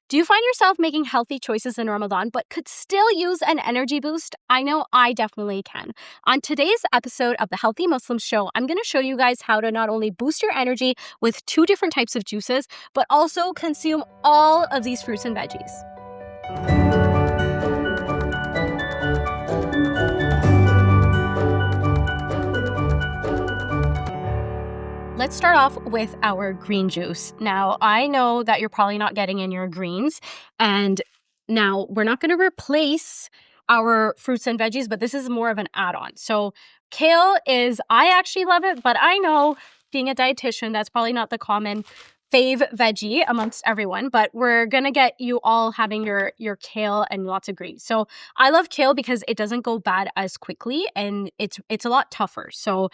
Do you find yourself making healthy choices in Ramadan but could still use an energy boost? I know I definitely can. On today's episode of the Healthy Muslim Show, I'm going to show you guys how to not only boost your energy with 2 different types of juices, but also consume all of these fruits and veggies. Let's start off with our green juice. Now, I know that you're probably not getting in your greens, and now we're not going to replace our fruits and veggies, but this is more of an add-on. So kale I actually love it, but I know being a dietitian, that's probably not the common fave veggie amongst everyone, but we're going to get you all having your kale and lots of greens. So I love kale because it doesn't go bad as quickly and it's a lot tougher. So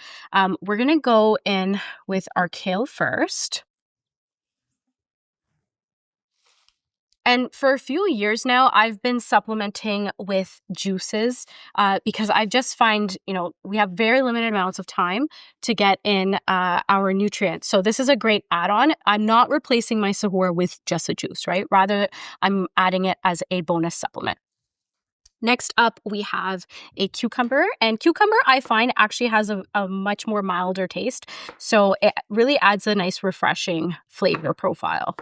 we're going to go in with our kale first. And for a few years now, I've been supplementing with juices because I just find, we have very limited amounts of time to get in our nutrients. So this is a great add-on. I'm not replacing my suhoor with just a juice, right? Rather, I'm adding it as a bonus supplement. Next up, we have a cucumber. And cucumber, I find, actually has a much more milder taste. So it really adds a nice, refreshing flavor profile.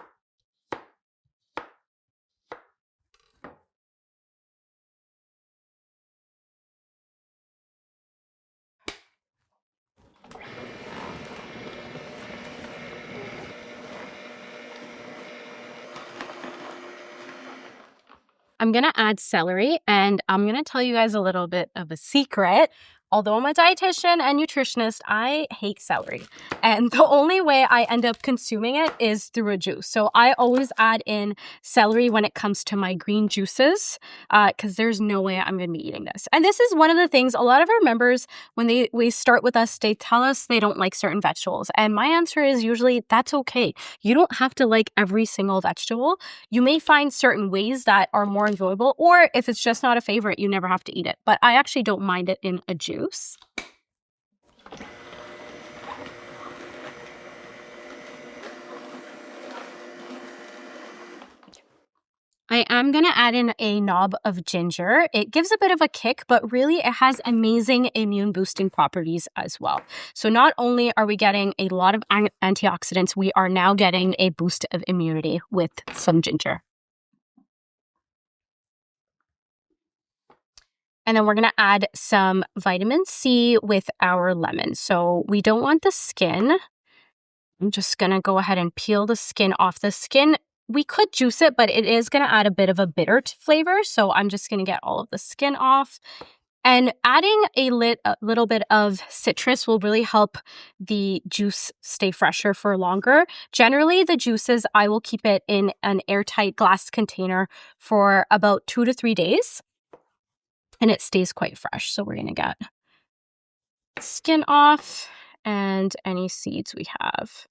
I'm going to add celery, and I'm going to tell you guys a little bit of a secret. Although I'm a dietitian and nutritionist, I hate celery. And the only way I end up consuming it is through a juice. So I always add in celery when it comes to my green juices because there's no way I'm going to be eating this. And this is one of the things a lot of our members, when we start with us, they tell us they don't like certain vegetables. And my answer is usually that's okay. You don't have to like every single vegetable. You may find certain ways that are more enjoyable, or if it's just not a favorite, you never have to eat it. But I actually don't mind it in a juice. I am going to add in a knob of ginger. It gives a bit of a kick, but really it has amazing immune boosting properties as well. So not only are we getting a lot of antioxidants, we are now getting a boost of immunity with some ginger. And then we're going to add some vitamin C with our lemon. So we don't want the skin. I'm just going to go ahead and peel the skin off. The skin, we could juice it, but it is going to add a bit of a bitter flavor. So I'm just going to get all of the skin off. And adding a little bit of citrus will really help the juice stay fresher for longer. Generally, the juices, I will keep it in an airtight glass container for about 2 to 3 days. And it stays quite fresh. So we're going to get skin off and any seeds we have.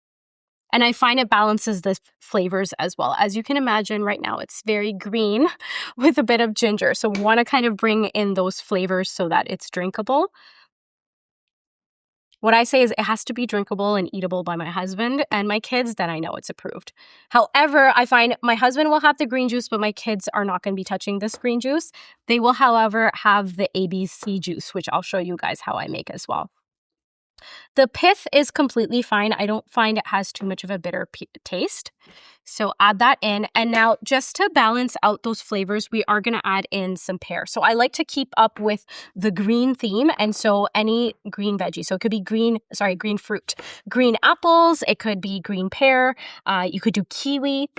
And I find it balances the flavors as well. As you can imagine right now, it's very green with a bit of ginger. So we want to kind of bring in those flavors so that it's drinkable. What I say is it has to be drinkable and eatable by my husband and my kids, then I know it's approved. However, I find my husband will have the green juice, but my kids are not going to be touching this green juice. They will, however, have the ABC juice, which I'll show you guys how I make as well. The pith is completely fine. I don't find it has too much of a bitter taste. So add that in. And now just to balance out those flavors, we are going to add in some pear. So I like to keep up with the green theme. And so any green veggie. So it could be green fruit, green apples. It could be green pear. You could do kiwi.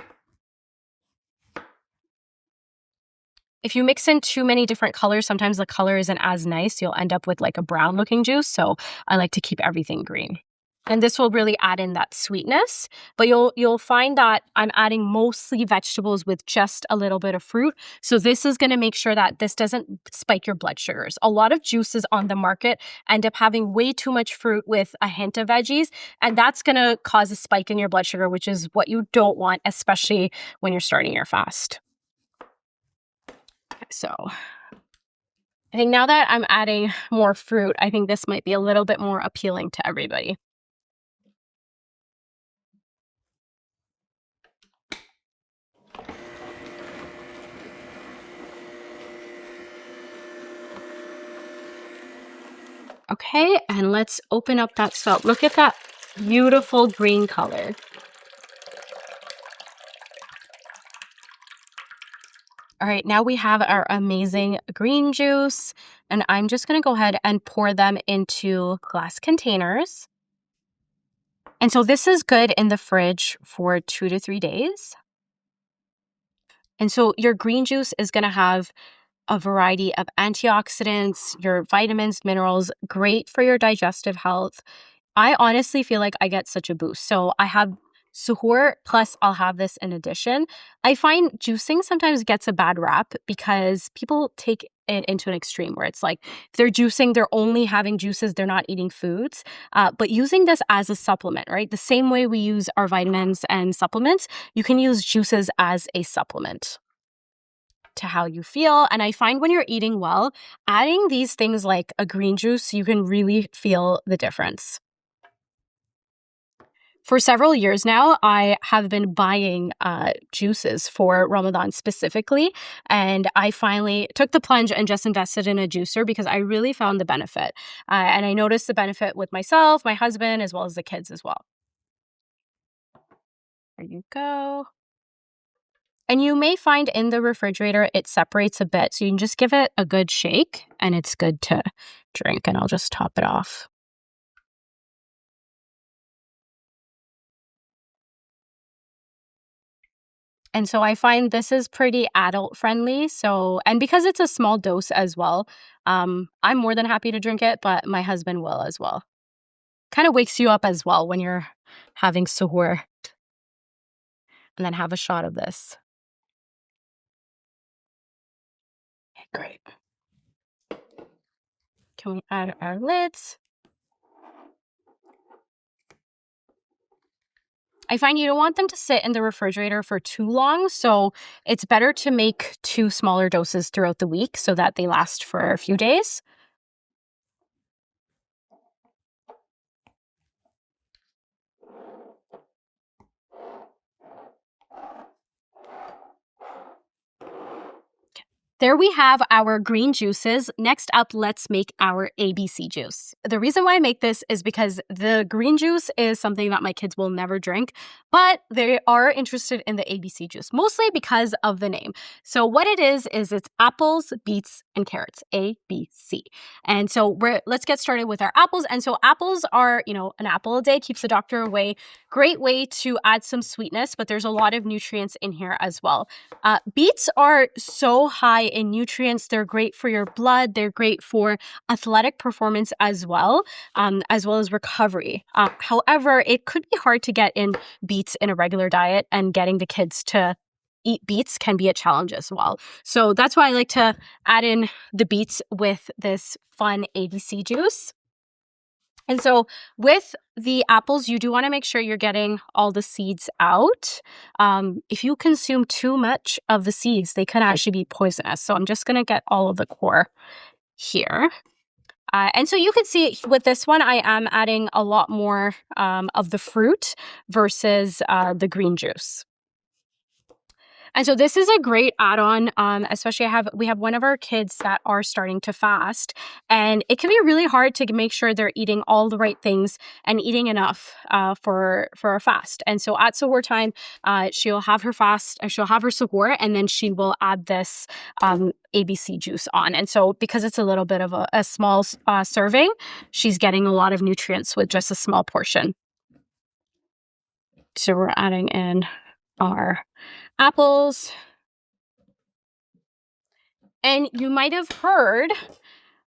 If you mix in too many different colors, sometimes the color isn't as nice. You'll end up with like a brown looking juice. So I like to keep everything green. And this will really add in that sweetness. But you'll find that I'm adding mostly vegetables with just a little bit of fruit. So this is going to make sure that this doesn't spike your blood sugars. A lot of juices on the market end up having way too much fruit with a hint of veggies. And that's going to cause a spike in your blood sugar, which is what you don't want, especially when you're starting your fast. So I think now that I'm adding more fruit, I think this might be a little bit more appealing to everybody. Okay, and let's open up that spout. Look at that beautiful green color. All right, now we have our amazing green juice, and I'm just gonna go ahead and pour them into glass containers. And so this is good in the fridge for 2 to 3 days. And so your green juice is gonna have a variety of antioxidants, your vitamins, minerals, great for your digestive health. I honestly feel like I get such a boost. So I have suhoor, plus I'll have this in addition. I find juicing sometimes gets a bad rap because people take it into an extreme where it's like if they're juicing, they're only having juices, they're not eating foods. But using this as a supplement, right? The same way we use our vitamins and supplements, you can use juices as a supplement to how you feel. And I find when you're eating well, adding these things like a green juice, you can really feel the difference. For several years now, I have been buying juices for Ramadan specifically. And I finally took the plunge and just invested in a juicer because I really found the benefit. And I noticed the benefit with myself, my husband, as well as the kids as well. There you go. And you may find in the refrigerator it separates a bit. So you can just give it a good shake and it's good to drink. And I'll just top it off. And so I find this is pretty adult friendly. So, and because it's a small dose as well, I'm more than happy to drink it, but my husband will as well. Kind of wakes you up as well when you're having suhoor. And then have a shot of this. Okay, great. Can we add our lids? I find you don't want them to sit in the refrigerator for too long, so it's better to make 2 smaller doses throughout the week so that they last for a few days. There we have our green juices. Next up, let's make our ABC juice. The reason why I make this is because the green juice is something that my kids will never drink, but they are interested in the ABC juice, mostly because of the name. So what it is it's apples, beets, and carrots, A, B, C. And so let's get started with our apples. And so apples are, an apple a day keeps the doctor away. Great way to add some sweetness, but there's a lot of nutrients in here as well. Beets are so high in nutrients. They're great for your blood. They're great for athletic performance as well as recovery. However, it could be hard to get in beets in a regular diet, and getting the kids to eat beets can be a challenge as well. So that's why I like to add in the beets with this fun ABC juice. And so with the apples, you do want to make sure you're getting all the seeds out. If you consume too much of the seeds, they can actually be poisonous. So I'm just going to get all of the core here. And so you can see with this one, I am adding a lot more of the fruit versus the green juice. And so this is a great add-on, especially we have one of our kids that are starting to fast, and it can be really hard to make sure they're eating all the right things and eating enough for a fast. And so at suhoor time, she'll have her fast, she'll have her suhoor, and then she will add this ABC juice on. And so because it's a little bit of a small serving, she's getting a lot of nutrients with just a small portion. So we're adding in our apples. And you might have heard,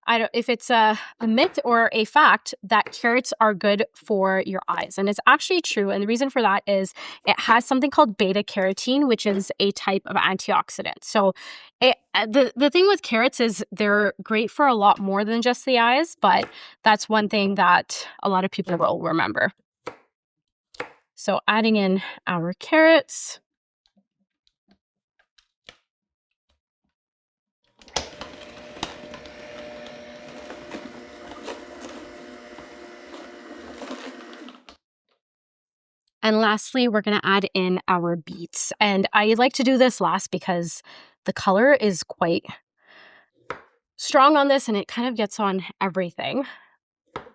I don't if it's a myth or a fact, that carrots are good for your eyes. And it's actually true. And the reason for that is it has something called beta carotene, which is a type of antioxidant. So the thing with carrots is they're great for a lot more than just the eyes, but that's one thing that a lot of people will remember. So adding in our carrots. And lastly, we're going to add in our beets. And I like to do this last because the color is quite strong on this and it kind of gets on everything.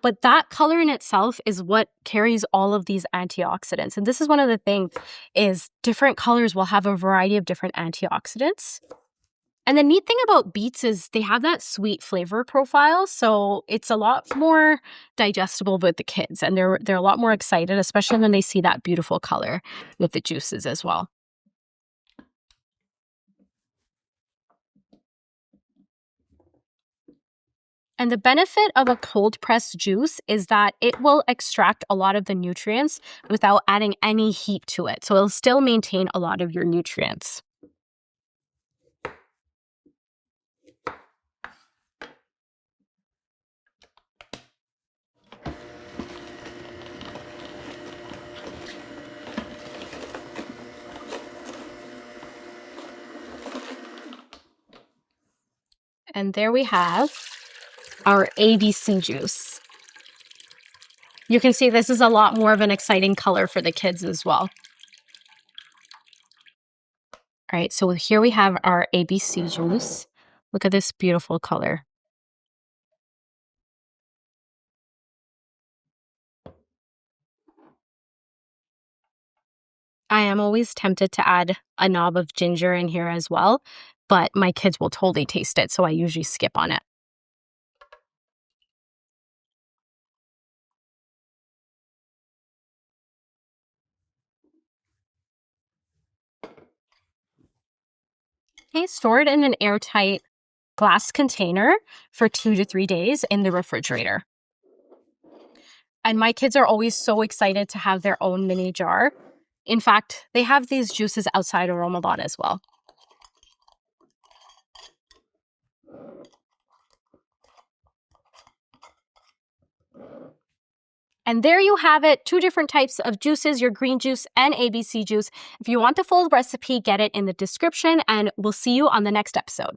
But that color in itself is what carries all of these antioxidants. And this is one of the things is different colors will have a variety of different antioxidants. And the neat thing about beets is they have that sweet flavor profile, so it's a lot more digestible with the kids, and they're a lot more excited, especially when they see that beautiful color with the juices as well. And the benefit of a cold pressed juice is that it will extract a lot of the nutrients without adding any heat to it. So it'll still maintain a lot of your nutrients. And there we have our ABC juice. You can see this is a lot more of an exciting color for the kids as well. All right, so here we have our ABC juice. Look at this beautiful color. I am always tempted to add a knob of ginger in here as well, but my kids will totally taste it, so I usually skip on it. Okay, store it in an airtight glass container for 2 to 3 days in the refrigerator. And my kids are always so excited to have their own mini jar. In fact, they have these juices outside of Ramadan as well. And there you have it, 2 different types of juices, your green juice and ABC juice. If you want the full recipe, get it in the description, and we'll see you on the next episode.